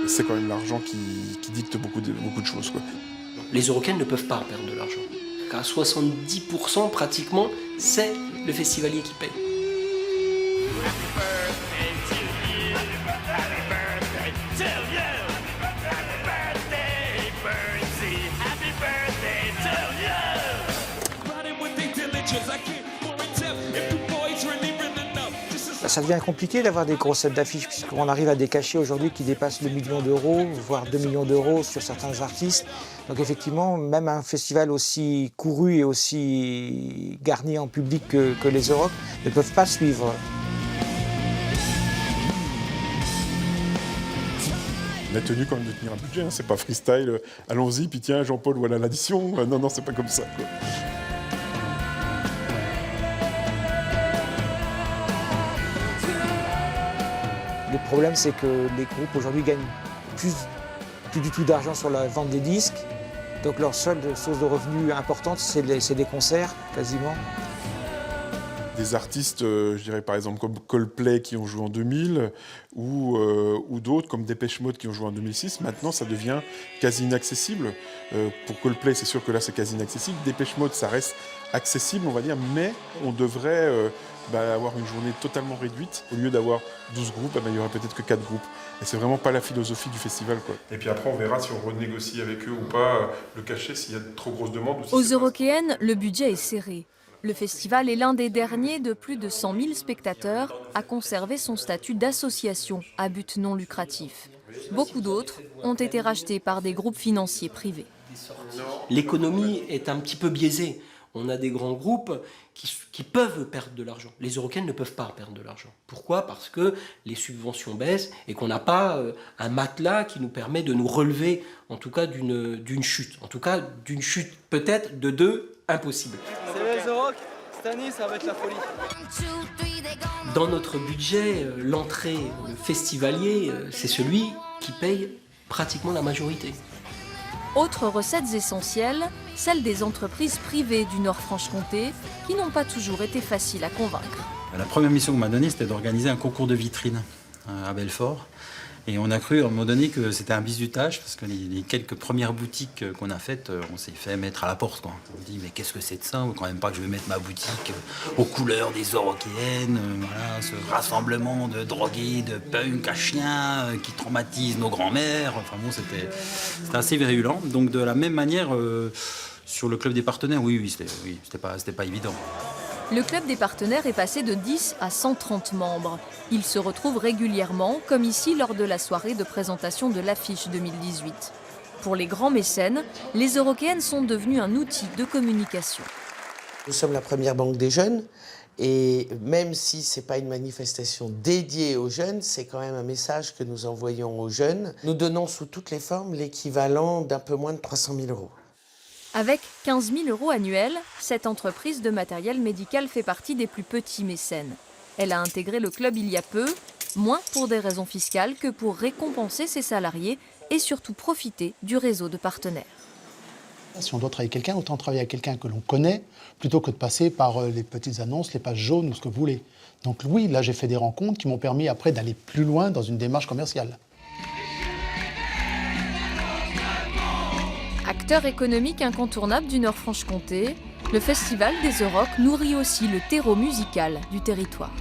C'est quand même l'argent qui dicte beaucoup de choses, quoi. Les Eurocaines ne peuvent pas perdre de l'argent. À 70% pratiquement, c'est le festivalier qui paye. Ça devient compliqué d'avoir des grosses d'affiches puisqu'on arrive à des cachets aujourd'hui qui dépassent le million d'euros, voire 2 millions d'euros sur certains artistes. Donc effectivement, même un festival aussi couru et aussi garni en public que les Euroc ne peuvent pas suivre. On a tenu quand même de tenir un budget, hein. C'est pas freestyle, allons-y, puis tiens Jean-Paul, voilà l'addition. Non, c'est pas comme ça, quoi. Le problème, c'est que les groupes aujourd'hui gagnent plus du tout d'argent sur la vente des disques. Donc leur seule source de revenus importante, c'est des concerts, quasiment. Des artistes, je dirais par exemple comme Coldplay qui ont joué en 2000 ou d'autres comme Depeche Mode qui ont joué en 2006, maintenant ça devient quasi inaccessible. Pour Coldplay, c'est sûr que là c'est quasi inaccessible. Depeche Mode, ça reste accessible, on va dire, mais on devrait avoir une journée totalement réduite. Au lieu d'avoir 12 groupes, il n'y aurait peut-être que 4 groupes. Et c'est vraiment pas la philosophie du festival, quoi. Et puis après, on verra si on renégocie avec eux ou pas le cachet, s'il y a de trop grosses demandes. Ou si Aux Eurokéennes, le budget est serré. Le festival est l'un des derniers de plus de 100 000 spectateurs à conserver son statut d'association à but non lucratif. Beaucoup d'autres ont été rachetés par des groupes financiers privés. L'économie est un petit peu biaisée. On a des grands groupes qui peuvent perdre de l'argent. Les Eurocaines ne peuvent pas perdre de l'argent. Pourquoi? Parce que les subventions baissent et qu'on n'a pas un matelas qui nous permet de nous relever, en tout cas d'une chute. En tout cas, d'une chute peut-être de 2, impossible. C'est les Euroc, cette année ça va être la folie. Dans notre budget, l'entrée, le festivalier, c'est celui qui paye pratiquement la majorité. Autres recettes essentielles, celles des entreprises privées du Nord-Franche-Comté qui n'ont pas toujours été faciles à convaincre. La première mission qu'on m'a donnée, c'était d'organiser un concours de vitrine à Belfort. Et on a cru à un moment donné que c'était un bizutage, parce que les quelques premières boutiques qu'on a faites, on s'est fait mettre à la porte, quoi. On dit, mais qu'est-ce que c'est de ça? Ou quand même pas que je vais mettre ma boutique aux couleurs des Eurokéennes, voilà, ce rassemblement de drogués, de punk à chiens qui traumatisent nos grands-mères. Enfin bon, c'était assez virulent. Donc de la même manière, sur le club des partenaires, c'était pas évident. Le club des partenaires est passé de 10 à 130 membres. Ils se retrouvent régulièrement, comme ici lors de la soirée de présentation de l'affiche 2018. Pour les grands mécènes, les Eurokéennes sont devenues un outil de communication. Nous sommes la première banque des jeunes et même si ce n'est pas une manifestation dédiée aux jeunes, c'est quand même un message que nous envoyons aux jeunes. Nous donnons sous toutes les formes l'équivalent d'un peu moins de 300 000 €. Avec 15 000 € annuels, cette entreprise de matériel médical fait partie des plus petits mécènes. Elle a intégré le club il y a peu, moins pour des raisons fiscales que pour récompenser ses salariés et surtout profiter du réseau de partenaires. Si on doit travailler avec quelqu'un, autant travailler avec quelqu'un que l'on connaît, plutôt que de passer par les petites annonces, les pages jaunes ou ce que vous voulez. Donc oui, là j'ai fait des rencontres qui m'ont permis après d'aller plus loin dans une démarche commerciale. Acteur économique incontournable du Nord-Franche-Comté, le Festival des Euroc nourrit aussi le terreau musical du territoire.